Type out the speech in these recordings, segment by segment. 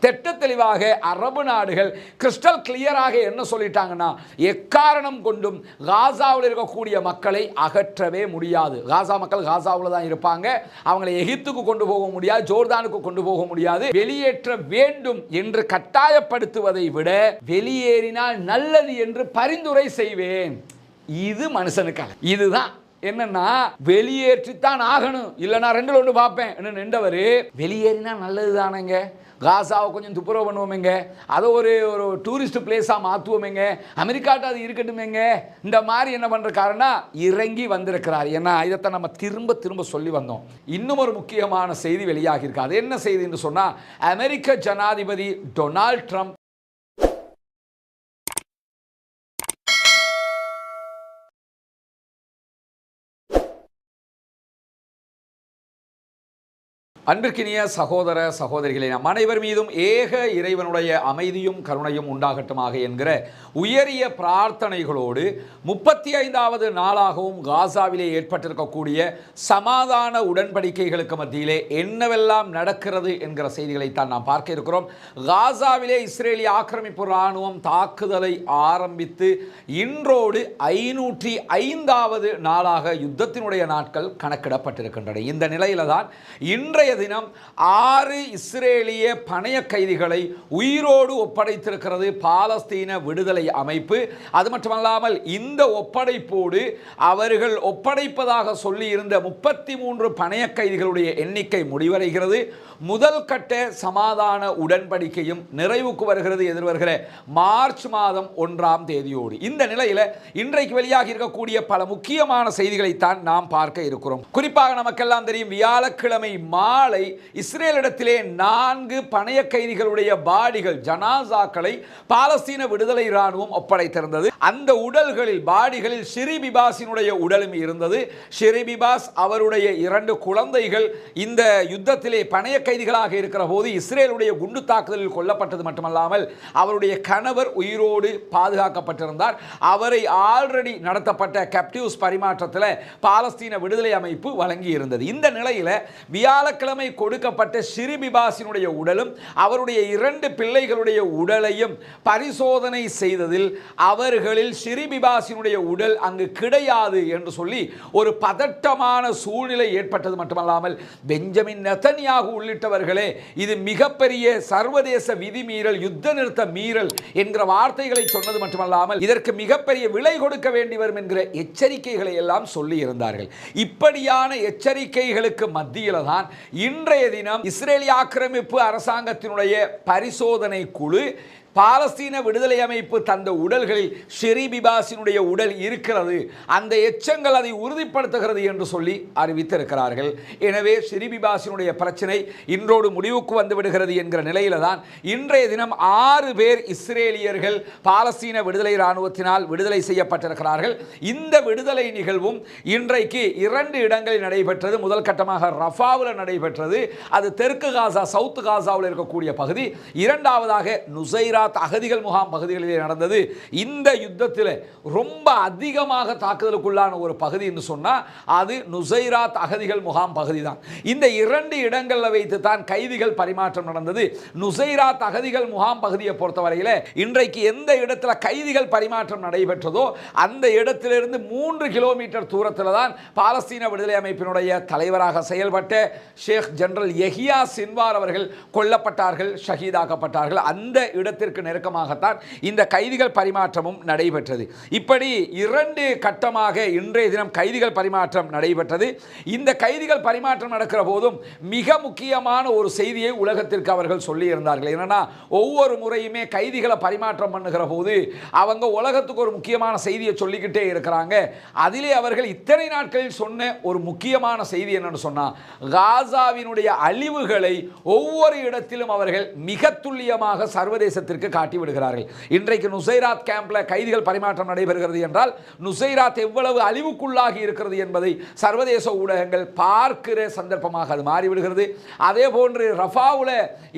திட்ட தெளிவாக அரபு நாடுகள் கிறிஸ்டல் கிளியராக என்ன சொல்லிட்டாங்கன்னா, எக்காரணம் கொண்டும் காசாவில் இருக்கக்கூடிய மக்களை அகற்றவே முடியாது. காசா மக்கள் காசாவில் தான் இருப்பாங்க. அவங்களை எகிப்துக்கு கொண்டு போக முடியாது, ஜோர்தானுக்கு கொண்டு போக முடியாது. வெளியேற்ற வேண்டும் என்று கட்டாயப்படுத்துவதை விட வெளியேறினால் நல்லது என்று பரிந்துரை செய்வேன். இது மனுஷனுக்கு இதுதான் என்னன்னா, வெளியேற்றித்தான் ஆகணும், இல்லைனா ரெண்டு ஒன்று பார்ப்பேன் என்ன நின்றவர். வெளியேறினா நல்லது தானேங்க, காசாவை கொஞ்சம் துப்புரவு பண்ணுவோமேங்க, அதை ஒரு டூரிஸ்ட் பிளேஸாக மாற்றுவோமேங்க, அமெரிக்காட்ட அது இருக்கட்டுமேங்க, இந்த மாதிரி என்ன பண்ணுறக்காருன்னா இறங்கி வந்திருக்கிறார். ஏன்னா இதைத்தான் நம்ம திரும்ப திரும்ப சொல்லி வந்தோம். இன்னும் ஒரு முக்கியமான செய்தி வெளியாகியிருக்கு. அது என்ன செய்தின்னு சொன்னால், அமெரிக்க ஜனாதிபதி டொனால்ட் ட்ரம்ப் அன்பிற்கினிய சகோதர சகோதரிகளே, நம் அனைவர் மீதும் ஏக இறைவனுடைய அமைதியும் கருணையும் உண்டாகட்டுமாக என்கிற உயரிய பிரார்த்தனைகளோடு 35வது நாளாகவும் காசாவிலே ஏற்பட்டிருக்கக்கூடிய சமாதான உடன்படிக்கைகளுக்கு மத்தியிலே என்னவெல்லாம் நடக்கிறது என்கிற செய்திகளைத்தான் நாம் பார்க்க இருக்கிறோம். காசாவிலே இஸ்ரேலிய ஆக்கிரமிப்பு இராணுவம் தாக்குதலை ஆரம்பித்து இன்றோடு 505வது நாளாக யுத்தத்தினுடைய நாட்கள் கணக்கிடப்பட்டிருக்கின்றன. இந்த நிலையில தான் இன்றைய தினம் 6 இஸ்ரேலிய பணைய கைதிகளை உயிரோடு ஒப்படைத்திருக்கிறது பாலஸ்தீன விடுதலை அமைப்பு. அது மட்டுமல்லாமல் இந்த ஒப்படைப்போடு அவர்கள் ஒப்படைப்பதாக சொல்லி இருந்த 33 பணைய கைதிகளுடைய எண்ணிக்கை முடிவடைகிறது. முதல் கட்ட சமாதான உடன்படிக்கையும் நிறைவுக்கு வருகிறது எதிர்வருகிற மார்ச் மாதம் 1ஆம் தேதியோடு. இந்த நிலையில் இன்றைக்கு வெளியாகி இருக்கக்கூடிய பல முக்கியமான செய்திகளைத்தான் நாம் பார்க்க இருக்கிறோம். குறிப்பாக நமக்கெல்லாம் தெரியும், வியாழக்கிழமை மாலை இஸ்ரேலிடத்திலே 4 பணைய கைதிகளுடைய பாடிகள், ஜனாசாக்களை பாலஸ்தீன விடுதலை இராணுவம் ஒப்படைத்திருந்தது. அந்த உடல்களில், பாடிகளில் ஷிரி பிபாஸினுடைய உடலும் இருந்தது. ஷிரி பிபாஸ் அவருடைய 2 குழந்தைகள் இந்த யுத்தத்திலே பணைய கைதிகளாக இருக்கிற போது இஸ்ரேலுடைய குண்டு தாக்குதலில் கொல்லப்பட்டது மட்டுமல்லாமல் அவருடைய கணவர் உயிரோடு பாதுகாக்கப்பட்டிருந்தார். அவரை ஆல்ரெடி நடத்தப்பட்ட கேப்டிவ்ஸ் பரிமாற்றத்தில் பாலஸ்தீன விடுதலை அமைப்பு வழங்கி இருந்தது. இந்த நிலையில் வியாழக்கிழமை கொடுக்கப்பட்ட ஷிரி பிபாஸினுடைய உடலும் அவருடைய 2 பிள்ளைகளுடைய உடலையும் பரிசோதனை செய்ததில் அவர்களில் ஷிரி பிபாஸினுடைய உடல் அங்கு கிடையாது என்று சொல்லி ஒரு பதட்டமான சூழ்நிலை ஏற்பட்டது மட்டுமல்லாமல் பெஞ்சமின் நெதன்யாகு உள்ளிட்டவர்களே இது மிகப்பெரிய சர்வதேச விதிமீறல், யுத்த நிறுத்த மீறல் என்கிற வார்த்தைகளை சொன்னது மட்டுமல்லாமல் இதற்கு மிகப்பெரிய விலை கொடுக்க வேண்டி வரும் என்கிற எச்சரிக்கைகளை எல்லாம் சொல்லி இருந்தார்கள். இப்படியான எச்சரிக்கைகளுக்கு மத்தியில் தான் இன்றைய தினம் இஸ்ரேலிய ஆக்கிரமிப்பு அரசாங்கத்தினுடைய பரிசோதனை குழு பாலஸ்தீன விடுதலை அமைப்பு தந்த உடல்களில் ஷிரி பிபாஸினுடைய உடல் இருக்கிறது, அந்த எச்சங்கள் அதை உறுதிப்படுத்துகிறது என்று சொல்லி அறிவித்திருக்கிறார்கள். எனவே ஷிரி பிபாஸினுடைய பிரச்சனை இன்றோடு முடிவுக்கு வந்து விடுகிறது என்கிற நிலையில தான் இன்றைய தினம் 6 பேர் இஸ்ரேலியர்கள் பாலஸ்தீன விடுதலை இராணுவத்தினால் விடுதலை செய்யப்பட்டிருக்கிறார்கள். இந்த விடுதலை நிகழ்வும் இன்றைக்கு 2 இடங்களில் நடைபெற்றது. முதல் கட்டமாக ரஃபாவில் நடைபெற்றது, அது தெற்கு காசா, சவுத் காசாவில் இருக்கக்கூடிய பகுதி. இரண்டாவதாக நுசைராத் அகதிகள் முகாம் பகுதிகளிலே நடந்தது. இந்த யுத்தத்தில் ரொம்ப அதிகமாக தாக்குதலுக்குள்ளான ஒரு பகுதி என்று சொன்னால் அது நுசைராத் அகதிகள் முகாம் பகுதி தான். இந்த 2 இடங்களில் வைத்து தான் கைதிகள் பரிமாற்றம் நடந்தது. நுசைராத் அகதிகள் முகாம் பகுதியை பொறுத்தவரையில் இன்றைக்கு எந்த இடத்துல கைதிகள் பரிமாற்றம் நடைபெற்றதோ அந்த இடத்திலிருந்து 3 கிலோமீட்டர் தூரத்தில் தான் பாலஸ்தீன விடுதலை அமைப்பினுடைய தலைவராக செயல்பட்ட ஷேக் ஜெனரல் யஹியா சின்வார் அவர்கள் கொல்லப்பட்டார்கள், ஷஹீதாக்கப்பட்டார்கள். அந்த இடத்திற்கு நெருக்கமாகத்தான் இந்த கைதிகள் பரிமாற்றமும் நடைபெற்றது. இப்படி 2 கட்டமாக இன்றைய தினம் கைதிகள் பரிமாற்றம் நடைபெற்றது. இந்த கைதிகள் பரிமாற்றம் நடக்கிற போதும் மிக முக்கியமான ஒரு செய்தியை உலகத்திற்கு அவர்கள் சொல்லி இருந்தார்கள். என்னன்னா, ஒவ்வொரு முறையுமே கைதிகளை பரிமாற்றம் பண்ணுகிற போது அவங்க உலகத்துக்கு ஒரு முக்கியமான செய்தியை சொல்லிக்கிட்டே இருக்கிறாங்க. அதிலே அவர்கள் இத்தனை நாட்களில் சொன்ன ஒரு முக்கியமான செய்தி என்னன்னு சொன்னா, காசாவினுடைய அழிவுகளை ஒவ்வொரு இடத்திலும் அவர்கள் மிக துல்லியமாக சர்வதேசத்திற்கு உலகத்திற்கு காட்டி விடுகிறார்கள். இன்றைக்கு நுசைராத் கேம்ப்ல கைதிகள் பரிமாற்றம் நடைபெறுகிறது என்றால் நுசைராத் எவ்வளவு அழிவுக்குள்ளாகி இருக்கிறது என்பதை சர்வதேச ஊடகங்கள் பார்க்கிற சந்தர்ப்பமாக அது மாறிவிடுகிறது. அதே போன்று ரஃபாவுல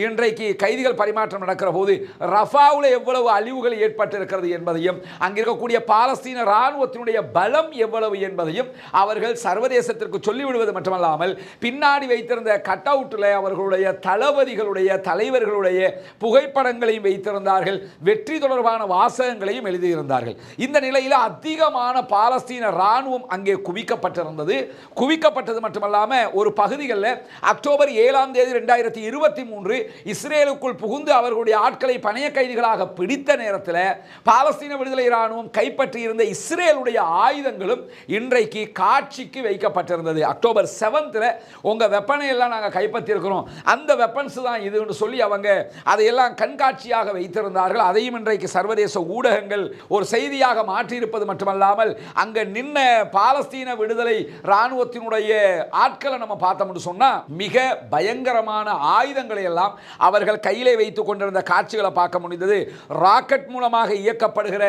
இன்றைக்கு கைதிகள் பரிமாற்றம் நடக்கிற போது ரஃபாவுல எவ்வளவு அழிவுகள் ஏற்பட்டிருக்கிறது என்பதையும் அங்கிருக்கக்கூடிய பாலஸ்தீன இராணுவத்தினுடைய பலம் எவ்வளவு என்பதையும் அவர்கள் சர்வதேசத்திற்கு சொல்லிவிடுவது மட்டுமல்லாமல் பின்னாடி வைத்திருந்த கட் அவுட்டில் அவர்களுடைய தளபதிகளுடைய தலைவர்களுடைய புகைப்படங்களையும் வைத்திருந்தார்கள், வெற்றி தொடர்பான வாசகங்களையும் எழுதியிருந்தார்கள். இந்த நிலையில் அதிகமான பாலஸ்தீன இராணுவம் அங்கே குவிக்கப்பட்டிருந்தது. குவிக்கப்பட்டது மட்டுமல்லாமல் ஒரு பகுதிகளில் அக்டோபர் 7ஆம் தேதி 2023 இஸ்ரேலுக்குள் புகுந்து அவர்களுடைய ஆட்களை பணைய கைதிகளாக பிடித்த நேரத்தில் பாலஸ்தீன விடுதலை இராணுவம் கைப்பற்றியிருந்த இஸ்ரேலுடைய ஆயுதங்களும் இன்றைக்கு காட்சிக்கு வைக்கப்பட்டிருந்தது. அக்டோபர் 7th உங்க வெப்பனை எல்லாம் நாங்கள் கைப்பற்றியிருக்கிறோம், அந்த வெப்பன்ஸ் தான் இதுன்னு சொல்லி அவங்க அதையெல்லாம் கண்காட்சியாக வைத்திருந்தார்கள். அதையும் இன்றைக்கு சர்வதேச ஊடகங்கள் ஒரு செய்தியாக மாற்றியிருப்பது மட்டுமல்லாமல் அங்க நின்ன பாலஸ்தீன விடுதலை இராணுவத்தினுடைய ஆட்களை நம்ம பார்த்தோம்னு சொன்னா மிக பயங்கரமான ஆயுதங்களை எல்லாம் அவர்கள் கையிலே வைத்துக் கொண்டிருந்த காட்சிகளை பார்க்க முடிந்தது. ராக்கெட் மூலமாக இயக்கப்படுகிற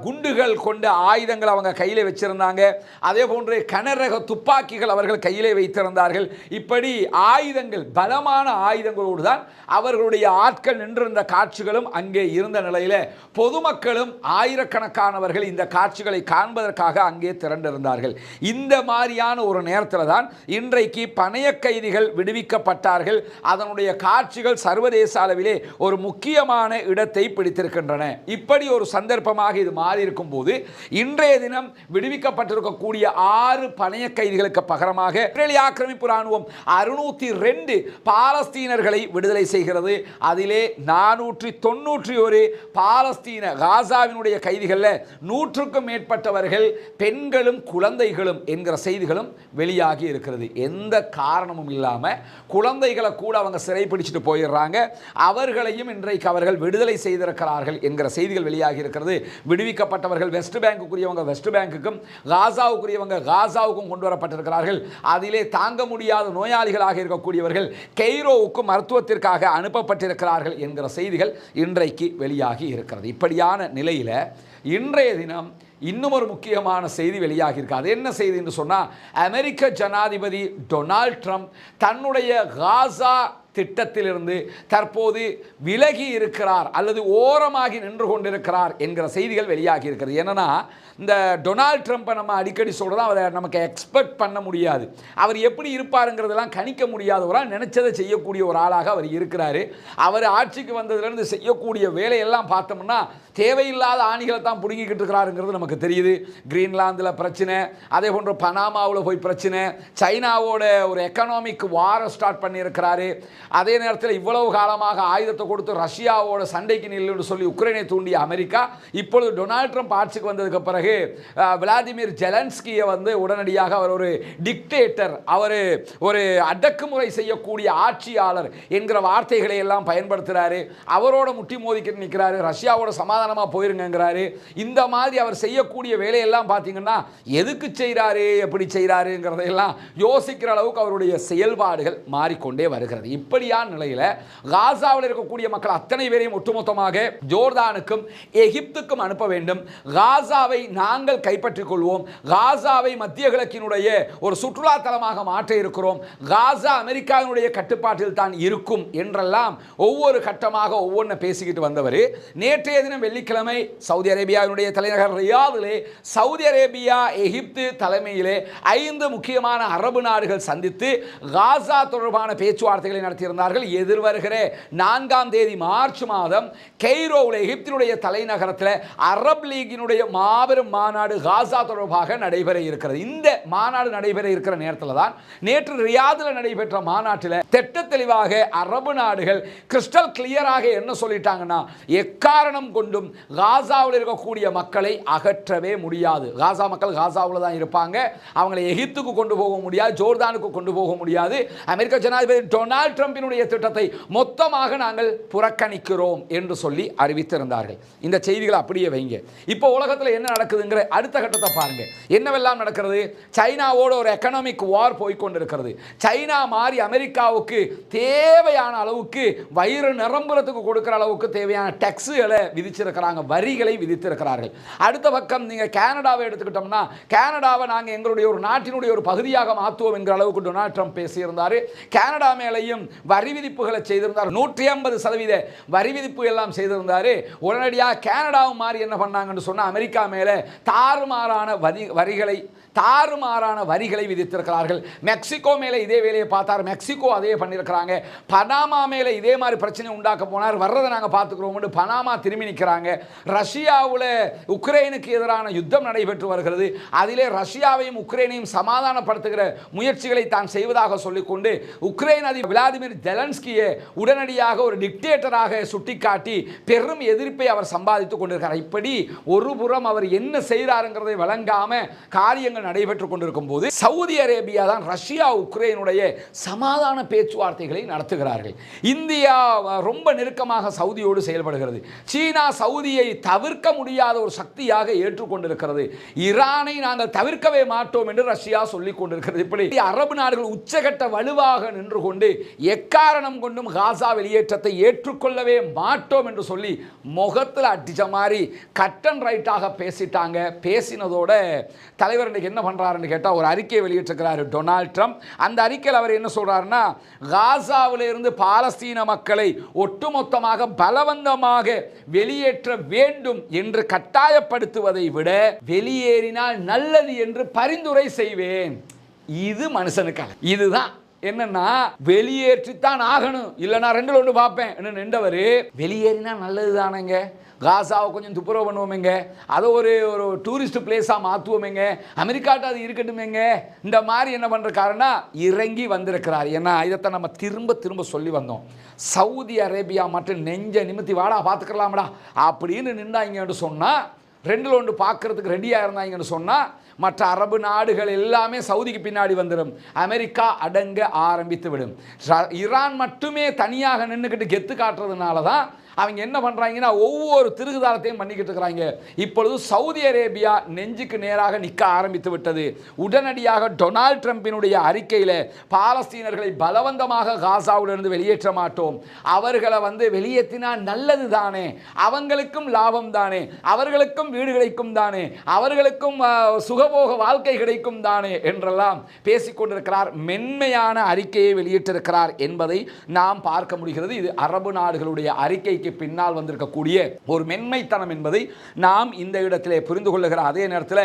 குண்டுகள் கொண்ட ஆயுதங்கள் அவங்க கையிலே வச்சிருந்தாங்க. அதே போன்று கனரக துப்பாக்கிகள் அவர்கள் கையிலே வைத்திருந்தார்கள். இப்படி ஆயுதங்கள், பலமான ஆயுதங்களோடு தான் அவர்களுடைய ஆட்கள் நின்றிருந்த காட்சிகளும் அங்கே இருந்த நிலையில் பொதுமக்களும் ஆயிரக்கணக்கானவர்கள் இந்த காட்சிகளை காண்பதற்காக அங்கே திரண்டிருந்தார்கள். இந்த மாதிரியான ஒரு நேரத்தில் தான் இன்றைக்கு பணைய கைதிகள் விடுவிக்கப்பட்டார்கள். அதனுடைய காட்சிகள் சர்வதேச அளவிலே ஒரு முக்கியமான இடத்தை பிடித்திருக்கின்றன. இப்படி ஒரு சந்தர்ப்பமாக இது மாறி இருக்கும் போது இன்றைய தினம் விடுவிக்கப்பட்டிருக்கக்கூடிய 6 பணைய கைதிகளுக்கு பகரமாக இஸ்ரேலிய ஆக்கிரமிப்பு ராணுவம் 602 பாலஸ்தீனர்களை விடுதலை செய்கிறது. அதிலே 491 பாலஸ்தீன காசாவினுடைய கைதிகள் 100க்கும் மேற்பட்டவர்கள் பெண்களும் குழந்தைகளும் என்கிற செய்திகளும் வெளியாகி இருக்கிறது. எந்த காரணமும் இல்லாமல் குழந்தைகளை கூட அவங்க சிறை பிடிச்சிட்டு போயிடுறாங்க. அவர்களையும் இன்றைக்கு அவர்கள் விடுதலை செய்திருக்கிறார்கள் என்கிற செய்திகள் வெளியாகி இருக்கிறது. விடுவிக்கப்பட்டவர்கள் வெஸ்ட் பேங்குக்குரியவங்க வெஸ்ட் பேங்குக்கும், காசாவுக்குரியவங்க காசாவுக்கும் கொண்டு வரப்பட்டிருக்கிறார்கள். அதிலே தாங்க முடியாத நோயாளிகளாக இருக்கக்கூடியவர்கள் கெய்ரோவுக்கு மருத்துவத்திற்காக அனுப்பப்பட்டிருக்கிறார்கள் என்கிற செய்திகள் இன்றைக்கு வெளியாகி இருக்கிறது. இப்படியான நிலையில் இன்றைய தினம் இன்னும் ஒரு முக்கியமான செய்தி வெளியாகி இருக்கு. அது என்ன செய்தி என்று சொன்னால், அமெரிக்க ஜனாதிபதி டொனால்ட் ட்ரம்ப் தன்னுடைய காசா திட்டத்திலிருந்து தற்போது விலகி இருக்கிறார் அல்லது ஓரமாகி நின்று கொண்டிருக்கிறார் என்கிற செய்திகள் வெளியாகி இருக்கிறது. என்னன்னா, இந்த டொனால்ட் ட்ரம்ப்பை நம்ம அடிக்கடி சொல்கிறோம், அவரை நமக்கு எக்ஸ்பெக்ட் பண்ண முடியாது, அவர் எப்படி இருப்பாருங்கிறதெல்லாம் கணிக்க முடியாதவராக நினைச்சதை செய்யக்கூடிய ஒரு ஆளாக அவர் இருக்கிறாரு. அவர் ஆட்சிக்கு வந்ததுலேருந்து செய்யக்கூடிய வேலையெல்லாம் பார்த்தோம்னா தேவையில்லாத ஆணிகளை தான் பிடுங்கிக்கிட்டு இருக்கிறாருங்கிறது நமக்கு தெரியுது. கிரீன்லாந்தில் பிரச்சனை, அதே போன்று பனாமாவில் போய் பிரச்சனை, சைனாவோட ஒரு எக்கனாமிக் வாரை ஸ்டார்ட் பண்ணியிருக்கிறாரு. அதே நேரத்தில் இவ்வளவு காலமாக ஆயுதத்தை கொடுத்து ரஷ்யாவோட சண்டைக்கு நில்லுன்னு சொல்லி உக்ரைனை தூண்டிய அமெரிக்கா இப்பொழுது டொனால்ட் ட்ரம்ப் ஆட்சிக்கு வந்ததுக்கு பிறகு விளாடிமிர் ஜெலன்ஸ்கியை உடனடியாக அவர் ஒரு டிக்டேட்டர், அவர் ஒரு அடக்குமுறை செய்யக்கூடிய ஆட்சியாளர் என்கிற வார்த்தைகளை எல்லாம் பயன்படுத்துகிறாரு. அவரோட முட்டி மோதிக்கிட்டு நிற்கிறாரு, ரஷ்யாவோட சமாதானமாக போயிருங்கிறாரு. இந்த மாதிரி அவர் செய்யக்கூடிய வேலையெல்லாம் பார்த்தீங்கன்னா எதுக்கு செய்கிறாரு, எப்படி செய்கிறாருங்கிறதையெல்லாம் யோசிக்கிற அளவுக்கு அவருடைய செயல்பாடுகள் மாறிக்கொண்டே வருகிறது. இப்படியான நிலையில் காசாவில் இருக்கக்கூடிய மக்கள் அத்தனை பேரையும் ஒட்டுமொத்தமாக ஜோர்தானுக்கும் எகிப்துக்கும் அனுப்ப வேண்டும். காசாவை நாங்கள் கைப்பற்றிக் கொள்வோம். காசாவை மத்திய கிழக்கினுடைய ஒரு சுற்றுலா தலமாக மாற்ற இருக்கிறோம். காசா அமெரிக்காவினுடைய கட்டுப்பாட்டில் தான் இருக்கும் என்றெல்லாம் ஒவ்வொரு கட்டமாக ஒவ்வொன்று பேசிக்கிட்டு வந்தவர் நேற்றைய தினம் வெள்ளிக்கிழமை சவுதி அரேபியாவினுடைய தலைநகர் ரியாதிலே சவுதி அரேபியா எகிப்து தலைமையிலே 5 முக்கியமான அரபு நாடுகள் சந்தித்து காசா தொடர்பான பேச்சுவார்த்தைகளை நடத்தியிருந்தார்கள். எதிர்வருகிற 4ஆம் தேதி மார்ச் மாதம் கெய்ரோவில் எகிப்தினுடைய தலைநகரத்தில் அரப் லீகினுடைய மாபெரும் மாநாடு காசா தொடர்பாக நடைபெற இருக்கிறது. இந்த மாநாடு நடைபெற இருக்கிற நேரத்தில் தான் நேற்று ரியாதில் நடைபெற்ற மாநாட்டில் திட்ட தெளிவாக அரபு நாடுகள் கிறிஸ்டல் கிளியராக என்ன சொல்லிட்டாங்கன்னா, எக்காரணம் கொண்டும் காசாவில் இருக்கக்கூடிய மக்களை அகற்றவே முடியாது. காசா மக்கள் காசாவில் தான் இருப்பாங்க. அவங்களை எகிப்துக்கு கொண்டு போக முடியாது, ஜோர்தானுக்கு கொண்டு போக முடியாது. அமெரிக்க ஜனாதிபதி டொனால்ட் ட்ரம்ப் ட்ரம்பினுடைய திட்டத்தை மொத்தமாக நாங்கள் புறக்கணிக்கிறோம் என்று சொல்லி அறிவித்திருந்தார்கள். இந்த செய்திகளை அப்படியே வைங்க. இப்போ உலகத்தில் என்ன நடக்குதுங்கிற அடுத்த கட்டத்தை பாருங்க. என்னவெல்லாம் நடக்கிறது? சைனாவோட ஒரு எக்கனாமிக் வார் போய்கொண்டிருக்கிறது. சைனா மாறி அமெரிக்காவுக்கு தேவையான அளவுக்கு வயிறு நிரம்புறதுக்கு கொடுக்கிற அளவுக்கு தேவையான டேக்ஸுகளை விதிச்சிருக்கிறாங்க, வரிகளை விதித்திருக்கிறார்கள். அடுத்த பக்கம் நீங்க கனடாவை எடுத்துக்கிட்டோம்னா, கனடாவை நாங்கள் எங்களுடைய ஒரு நாட்டினுடைய ஒரு பகுதியாக மாற்றுவோம் என்கிற அளவுக்கு டொனால்ட் ட்ரம்ப் பேசியிருந்தார். கனடா மேலையும் வரி விதிப்புகளை செய்திருந்தார். 150% வரி விதிப்பு எல்லாம் செய்திருந்தார். உடனடியாக கனடாவும் மாறி என்ன பண்ணாங்கன்னு சொன்னா, அமெரிக்கா மேலே தாறுமாறான வரிகளை விதித்திருக்கிறார்கள். மெக்சிகோ மேலே இதே வேலையை பார்த்தார், மெக்சிகோ அதே பண்ணியிருக்கிறாங்க. பனாமா மேலே இதே மாதிரி பிரச்சனை உண்டாக்க போனார், வர்றதை நாங்கள் பார்த்துக்கிறோம், பனாமா திரும்பி நிற்கிறாங்க. ரஷ்யாவில் உக்ரைனுக்கு எதிரான யுத்தம் நடைபெற்று வருகிறது. அதிலே ரஷ்யாவையும் உக்ரைனையும் சமாதானப்படுத்துகிற முயற்சிகளை தான் செய்வதாக சொல்லிக்கொண்டு உக்ரைன் அதிபர் விளாடிமிர் ஜெலன்ஸ்கியை உடனடியாக ஒரு டிக்டேட்டராக சுட்டிக்காட்டி பெரும் எதிர்ப்பை அவர் சம்பாதித்துக் கொண்டிருக்கிறார். இப்படி ஒரு புறம் அவர் என்ன செய்கிறாருங்கிறதை வழங்காம காரியங்கள் நடைபெற்றுக் கொண்டிருக்கும் போது சவுதி அரேபியா தான் ரஷ்யா உக்ரைனுடைய சமாதான பேச்சுவார்த்தைகளை நடத்துகிறார்கள். இந்தியா ரொம்ப நெருக்கமாக சவுதியோடு செயல்படுகிறது. சீனா சவுதியை தவிர்க்க முடியாத ஒரு சக்தியாக ஏற்றுக்கொண்டிருக்கிறது. ஈரானை நாங்கள் தவிர்க்கவே மாட்டோம் என்று ரஷ்யா சொல்லிக் கொண்டிருக்கிறது. இப்படி அரபு நாடுகள் உச்சகட்ட வலுவாக நின்று கொண்டு எக்காரணம் கொண்டும் காசா வெளியேற்றத்தை ஏற்றுக்கொள்ளவே மாட்டோம் என்று சொல்லி முகத்தில் அடிச்ச மாதிரி கட் அண்ட் ரைட்டாக பேசிட்டாங்க. பேசினதோட தலைவர் என்ன பண்றாருன்னு கேட்டா ஒரு அறிக்கையை வெளியிட்டிருக்கிறார் டொனால்ட் ட்ரம்ப். அந்த அறிக்கையில் அவர் என்ன சொல்றாருன்னா, காசாவில் இருந்து பாலஸ்தீன மக்களை ஒட்டுமொத்தமாக பலவந்தமாக வெளியேற்ற வேண்டும் என்று கட்டாயப்படுத்துவதை விட வெளியேறினால் நல்லது என்று பரிந்துரை செய்வேன். இது மனுஷனுக்காக இதுதான் என்னன்னா, வெளியேற்றித்தான் ஆகணும், இல்லைனா ரெண்டு ஒன்று பார்ப்பேன் என்ன நின்றவர். வெளியேறினா நல்லது தானேங்க, காசாவை கொஞ்சம் துப்புரவு பண்ணுவோமேங்க, அதை ஒரு டூரிஸ்ட் பிளேஸாக மாற்றுவோமேங்க, அமெரிக்காட்ட அது இருக்கட்டுமேங்க, இந்த மாதிரி என்ன பண்ணுற காரணம் இறங்கி வந்திருக்கிறார். ஏன்னா இதைத்தான் நம்ம திரும்ப சொல்லி வந்தோம். சவுதி அரேபியா மட்டும் நெஞ்ச நிமித்தி வாடா பார்த்துக்கலாம்டா அப்படின்னு நின்றாங்கன்னு சொன்னால், ரெண்டில் ஒன்று பார்க்கறதுக்கு ரெடியாக இருந்தாங்கன்னு சொன்னால் மற்ற அரபு நாடுகள் எல்லாமே சவுதிக்கு பின்னாடி வந்துடும், அமெரிக்கா அடங்க ஆரம்பித்து விடும். ஈரான் மட்டுமே தனியாக நின்றுக்கிட்டு கெத்து காட்டுறதுனால தான் அவங்க என்ன பண்ணுறாங்கன்னா ஒவ்வொரு திருகுதாரத்தையும் பண்ணிக்கிட்டு இருக்கிறாங்க. இப்பொழுது சவுதி அரேபியா நெஞ்சுக்கு நேராக நிற்க ஆரம்பித்து விட்டது. உடனடியாக டொனால்ட் ட்ரம்பினுடைய அறிக்கையில் பாலஸ்தீனர்களை பலவந்தமாக காசாவிலிருந்து வெளியேற்ற மாட்டோம், அவர்களை வெளியேற்றினா நல்லது தானே, அவங்களுக்கும் லாபம் தானே, அவர்களுக்கும் வீடு கிடைக்கும் தானே, அவர்களுக்கும் சுகபோக வாழ்க்கை கிடைக்கும் தானே என்றெல்லாம் பேசிக்கொண்டிருக்கிறார். மென்மையான அறிக்கையை வெளியிட்டிருக்கிறார் என்பதை நாம் பார்க்க முடிகிறது. இது அரபு நாடுகளுடைய அறிக்கை பின்னால் வந்திருக்கக்கூடிய ஒரு மென்மைத்தனம் என்பதை நாம் இந்த இடத்திலே புரிந்து கொள்ளுகிற அதே நேரத்தில்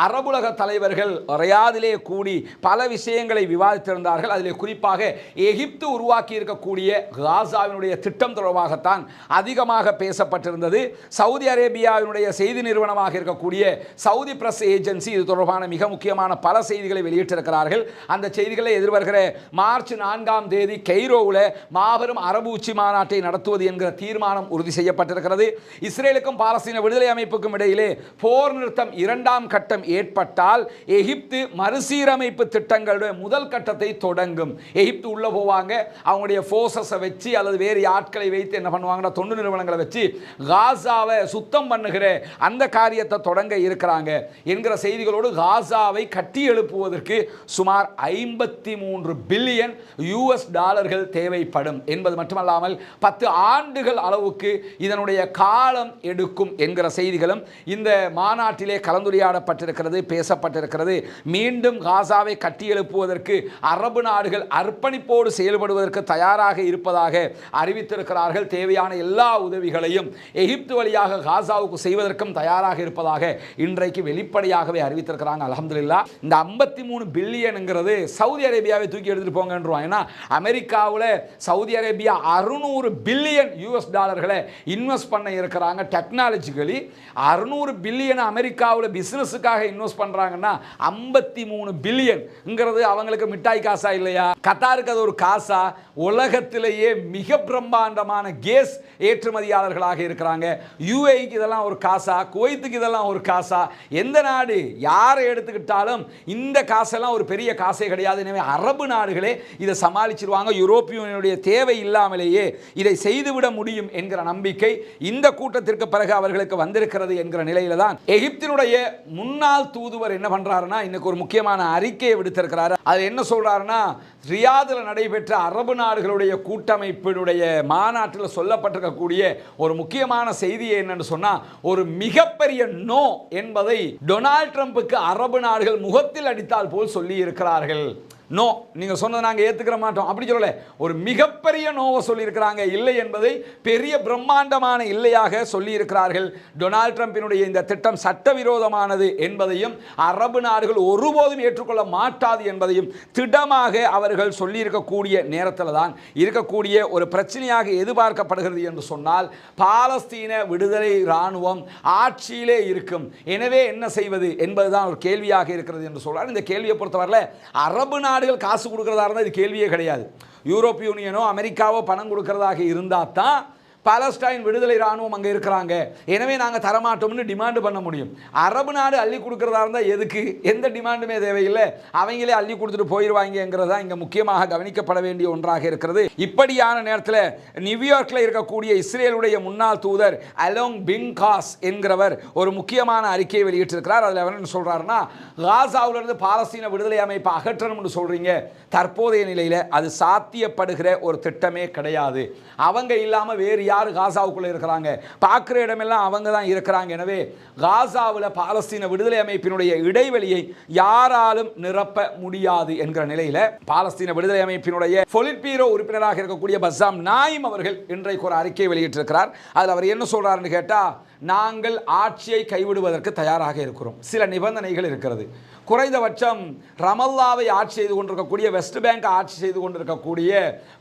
அரபுலக தலைவர்கள் ரியாதிலே கூடி பல விஷயங்களை விவாதித்திருந்தார்கள். அதிலே குறிப்பாக எகிப்து உருவாக்கி இருக்கக்கூடிய காசாவினுடைய திட்டம் தொடர்பாகத்தான் அதிகமாக பேசப்பட்டிருந்தது. சவுதி அரேபியாவினுடைய செய்தி நிறுவனமாக இருக்கக்கூடிய சவுதி பிரஸ் ஏஜென்சி இது தொடர்பான மிக முக்கியமான பல செய்திகளை வெளியிட்டிருக்கிறார்கள். அந்த செய்திகளை எதிர்வருகிற மார்ச் 4 கெய்ரோவில் மாபெரும் அரபு உச்சி மாநாட்டை நடத்துவது என்கிற தீர்மானம் உறுதி செய்யப்பட்டிருக்கிறது. இஸ்ரேலுக்கும் பாலஸ்தீன விடுதலை அமைப்புக்கும் இடையிலே போர் நிறுத்தம் 2ஆம் கட்டம் ஏற்பட்டால் எகிப்து மறுசீரமைப்பு திட்டங்களுடைய முதல் கட்டத்தை தொடங்கும். எகிப்து உள்ள போவாங்க, அவங்களுடைய ஃபோர்ஸஸை வச்சு அல்லது வேறு ஆட்களை வைத்து என்ன பண்ணுவாங்கன்னா தொண்டு நிறுவனங்களை வச்சு காசாவை சுத்தம் பண்ணுகிற அந்த காரியத்தை தொடங்க இருக்கிறாங்க என்கிற செய்திகளோடு காசாவை கட்டி எழுப்புவதற்கு சுமார் 53 பில்லியன் US டாலர்கள் தேவைப்படும் என்பது மட்டுமல்லாமல் 10 ஆண்டுகள் அளவுக்கு இதனுடைய காலம் எடுக்கும் என்கிற செய்திகளும் இந்த மாநாட்டிலே கலந்துரையாடப்பட்டிருக்கிறது, பேசப்பட்டிருக்கிறது. மீண்டும் காசாவை கட்டி எழுப்புவதற்கு அரபு நாடுகள் அர்ப்பணிப்போடு செயல்படுவதற்கு தயாராக இருப்பதாக அறிவித்திருக்கிறார்கள். தேவையான எல்லா உதவிகளையும் எகிப்து வழியாக காசாவுக்கு செய்வதற்கும் தயாராக இருப்பதாக இன்றைக்கு வெளிப்படையாகவே அறிவித்திருக்கிறாங்க. அல்ஹம்துலில்லாஹ். இந்த 53 பில்லியன்ங்கிறது சவுதி அரேபியாவை தூக்கி எடுத்துட்டு போங்கன்றான். ஏன்னா அமெரிக்காவில் சவுதி அரேபியா 600 பில்லியன் US டாலர்களை இன்வெஸ்ட் பண்ண இருக்கிறாங்க. டெக்னாலஜிக்கலி 600 பில்லியன் அமெரிக்காவில் பிசினஸுக்காக இன்வெஸ்ட் பண்றாங்கன்னா 53 பில்லியன்ங்கிறது அவங்களுக்கு மிட்டாய் காசா இல்லையா? கத்தாருக்கு அது ஒரு காசா? உலகத்திலேயே மிக பிரம்மாண்டமான கேஸ் ஏற்றுமதியாளர்களாக இருக்கிறாங்க. UAEக்கு இதெல்லாம் ஒரு காசா? குவைத்துக்கு இதெல்லாம் ஒரு காசா? எந்த நாடு யாரை எடுத்துக்கிட்டாலும் இந்த காசெல்லாம் ஒரு பெரிய காசே கிடையாது. எனவே அரபு நாடுகளே இதை சமாளிச்சிருவாங்க, யூரோப்பிய யூனியனுடைய தேவை இல்லாமலேயே இதை செய்துவிட முடியும் என்கிற நம்பிக்கை இந்த கூட்டத்திற்கு பிறகு அவர்களுக்கு வந்திருக்கிறது என்கிற நிலையில தான் எகிப்தினுடைய முன்னாள் தூதுவர் என்ன பண்றாருன்னா இன்னைக்கு ஒரு முக்கியமான அறிக்கையை விடுத்திருக்கிறார். அது என்ன சொல்றாருன்னா, ரியாதில் நடைபெற்ற அரபு நாடுகளுடைய கூட்டமைப்பினுடைய மாநாட்டில் சொல்லப்பட்டிருக்கக்கூடிய ஒரு முக்கியமான செய்தி என்னன்னு சொன்னா, ஒரு மிகப்பெரிய நோ என்பதை டொனால்ட் ட்ரம்புக்கு அரபு நாடுகள் முகத்தில் அடித்தால் போல் சொல்லி இருக்கிறார்கள். நோ, நீங்க சொன்னதை நாங்கள் ஏத்துக்கிற மாட்டோம் அப்படி சொல்லல, ஒரு மிகப்பெரிய நோவை சொல்லியிருக்கிறாங்க. இல்லை என்பதை பெரிய பிரம்மாண்டமான இல்லையாக சொல்லி இருக்கிறார்கள். டொனால்ட் ட்ரம்பினுடைய இந்த திட்டம் சட்டவிரோதமானது என்பதையும் அரபு நாடுகள் ஒருபோதும் ஏற்றுக்கொள்ள மாட்டாது என்பதையும் திடமாக அவர்கள் சொல்லியிருக்கக்கூடிய நேரத்தில் தான் இருக்கக்கூடிய ஒரு பிரச்சனையாக எதிர்பார்க்கப்படுகிறது என்று சொன்னால், பாலஸ்தீன விடுதலை இராணுவம் ஆட்சியிலே இருக்கும், எனவே என்ன செய்வது என்பதுதான் ஒரு கேள்வியாக இருக்கிறது என்று சொல்றார். இந்த கேள்வியை பொறுத்தவரை அரபு நாடுகள் காசு கொடுக்கிறதா இருந்தால் இது கேள்வியே கிடையாது. யூரோப்பிய யூனியனோ அமெரிக்காவோ பணம் கொடுக்கிறதாக இருந்தால் தான் பாலஸ்டைன் விடுதலை இராணுவம் அங்கே இருக்கிறாங்க, எனவே நாங்கள் தரமாட்டோம்னு டிமாண்ட் பண்ண முடியும். அரபு நாடு அள்ளி கொடுக்கிறதா இருந்தால் எதுக்கு, எந்த டிமாண்டுமே தேவையில்லை, அவங்களே அள்ளி கொடுத்துட்டு போயிடுவாங்கிறதா இங்கே முக்கியமாக கவனிக்கப்பட வேண்டிய ஒன்றாக இருக்கிறது. இப்படியான நேரத்தில் நியூயார்க்கில் இருக்கக்கூடிய இஸ்ரேலுடைய முன்னாள் தூதர் அலோங் பிங்காஸ் என்கிறவர் ஒரு முக்கியமான அறிக்கையை வெளியிட்டிருக்கிறார். அதில் அவர் என்ன சொல்றாருன்னா, காசாவிலிருந்து பாலஸ்தீன விடுதலை அமைப்பை அகற்றணும்னு சொல்றீங்க, தற்போதைய நிலையில் அது சாத்தியப்படுகிற ஒரு திட்டமே கிடையாது. அவங்க இல்லாமல் வேறு யார் காசாவுக்குள்ள இருக்கிறாங்க, பார்க்குற இடமெல்லாம் அவங்க தான் இருக்கிறாங்க. எனவே காசாவில் பாலஸ்தீன விடுதலை அமைப்பினுடைய இடைவெளியை யாராலும் நிரப்ப முடியாது என்கிற நிலையில் பாலஸ்தீன விடுதலை அமைப்பினுடைய பொலிட் பீரோ உறுப்பினராக இருக்கக்கூடிய பஸ்ஸாம் நாயிம் அவர்கள் இன்றைக்கு ஒரு அறிக்கை வெளியிட்டிருக்கிறார். அதில் அவர் என்ன சொல்றாருன்னு கேட்டால், நாங்கள் ஆட்சியை கைவிடுவதற்கு தயாராக இருக்கிறோம், சில நிபந்தனைகள் இருக்கிறது. குறைந்தபட்சம் ரமல்லாவை ஆட்சி செய்து கொண்டிருக்கக்கூடிய, வெஸ்ட் பேங்க் ஆட்சி செய்து கொண்டிருக்கக்கூடிய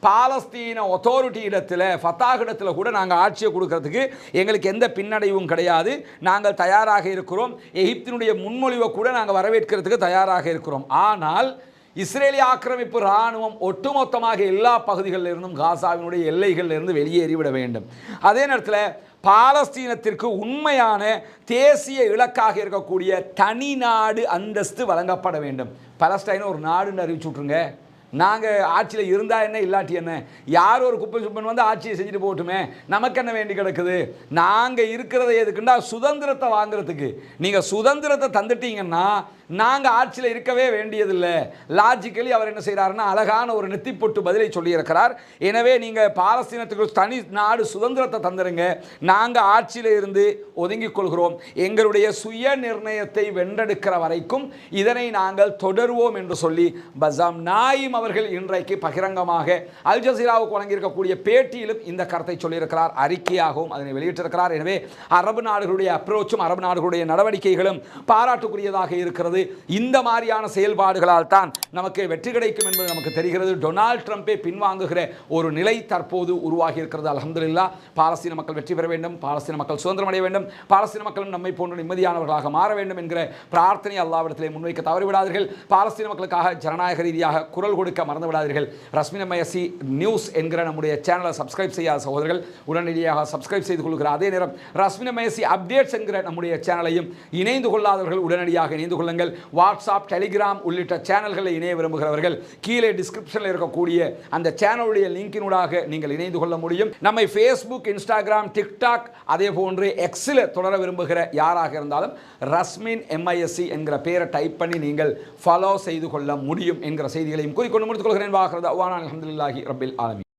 பாலஸ்தீன அத்தாரிட்டி இடத்துல, ஃபத்தாஹ் இடத்துல கூட நாங்கள் ஆட்சியை கொடுக்கறதுக்கு எங்களுக்கு எந்த பின்னடைவும் கிடையாது, நாங்கள் தயாராக இருக்கிறோம். எகிப்தினுடைய முன்மொழிவை கூட நாங்கள் வரவேற்கிறதுக்கு தயாராக இருக்கிறோம். ஆனால் இஸ்ரேலிய ஆக்கிரமிப்பு இராணுவம் ஒட்டுமொத்தமாக எல்லா பகுதிகளில் இருந்தும் காசாவினுடைய எல்லைகளில் இருந்து வெளியேறிவிட வேண்டும். அதே நேரத்தில் பாலஸ்தீனத்திற்கு உண்மையான தேசிய இலக்காக இருக்கக்கூடிய தனி நாடு அந்தஸ்து வழங்கப்பட வேண்டும். பாலஸ்டைன் ஒரு நாடுன்னு அறிவிச்சு விட்ருங்க, நாங்கள் ஆட்சியில் இருந்தால் என்ன இல்லாட்டி என்ன, யார் ஒரு குப்பை சுப்பன் வந்து ஆட்சியை செஞ்சுட்டு போகட்டுமே, நமக்கு என்ன வேண்டி கிடக்குது, நாங்கள் இருக்கிறத எதுக்குண்டா சுதந்திரத்தை வாங்குறதுக்கு. நீங்கள் சுதந்திரத்தை தந்துட்டீங்கன்னா நாங்கள் ஆட்சியில் இருக்கவே வேண்டியதில்லை. லாஜிக்கலி அவர் என்ன செய்கிறாருன்னா அழகான ஒரு நெத்திப்பொட்டு பதிலை சொல்லியிருக்கிறார். எனவே நீங்கள் பாலஸ்தீனத்துக்கு தனி நாடு சுதந்திரத்தை தந்துடுங்க, நாங்கள் ஆட்சியில் இருந்து ஒதுங்கிக் கொள்கிறோம், எங்களுடைய சுய நிர்ணயத்தை வென்றெடுக்கிற வரைக்கும் இதனை நாங்கள் தொடருவோம் என்று சொல்லி பஸ்ஸாம் நாயிம் அவர்கள் இன்றைக்கு பகிரங்கமாக அல் ஜசீராவுக்கு வழங்கியிருக்கக்கூடிய பேட்டியிலும் இந்த கருத்தை சொல்லியிருக்கிறார், அறிக்கையாகவும் அதனை வெளியிட்டிருக்கிறார். எனவே அரபு நாடுகளுடைய அப்ரோச்சும் அரபு நாடுகளுடைய நடவடிக்கைகளும் பாராட்டுக்குரியதாக இருக்கிறது. இந்த மாதிரியான செயல்பாடுகளால் தான் நமக்கு வெற்றி கிடைக்கும் என்பது நமக்கு தெரிகிறது. டொனால்ட் ட்ரம்பே பின்வாங்குகிற ஒரு நிலை தற்போது உருவாகி இருக்கிறது. அல்ஹம்துலில்லாஹ், பாலஸ்தீன மக்கள் வெற்றி பெற வேண்டும், பாலஸ்தீன மக்கள் சுதந்திரம் அடைய வேண்டும், பாலஸ்தீன மக்களும் நம்மை போன்ற நிம்மதியானவர்களாக மாற வேண்டும் என்கிற பிரார்த்தனை அல்லாஹ்விடத்திலே முன்வைக்க தவறிவிடாதீர்கள். பாலஸ்தீன மக்களுக்காக ஜனநாயக ரீதியாக குரல் கொடுக்க மறந்து விடாதீர்கள். ரஸ்மின் எம்ஐஎஸ்சி நியூஸ் என்கிற நம்முடைய சேனலை சப்ஸ்கிரைப் செய்யாத சகோதரர்கள் உடனடியாக சப்ஸ்கிரைப் செய்து கொள்கிற அதே நேரம் ரஸ்மின் எம்ஐஎஸ்சி அப்டேட்ஸ் என்கிற நம்முடைய சேனலையும் இணைந்து கொள்ளாதவர்கள் உடனடியாக இணைந்து கொள்ளுங்கள். வாட்ஸ்அப், டெலிகிராம் உள்ளிட்ட சேனல்களை இணைய விரும்புகிறவர்கள் கீழே டிஸ்கிரிப்ஷனில் இருக்கக்கூடிய அந்த சேனலுடைய லிங்கினூடாக நீங்கள் இணைந்து கொள்ள முடியும். நம்மை ஃபேஸ்புக், இன்ஸ்டாகிராம், டிக்டாக் அதே போன்று எக்ஸில் தொடர விரும்புகிற யாராக இருந்தாலும் ரஸ்மின் எம்ஐஎஸ்சி என்கிற பெயரை டைப் பண்ணி நீங்கள் ஃபாலோ செய்து கொள்ள முடியும் என்கிற செய்திகளையும் கூறிக்கொண்டு முடித்துக் கொள்கிறேன். வாஹிரு தஅவானா அல்ஹம்துலில்லாஹி ரப்பில் ஆலமீன்.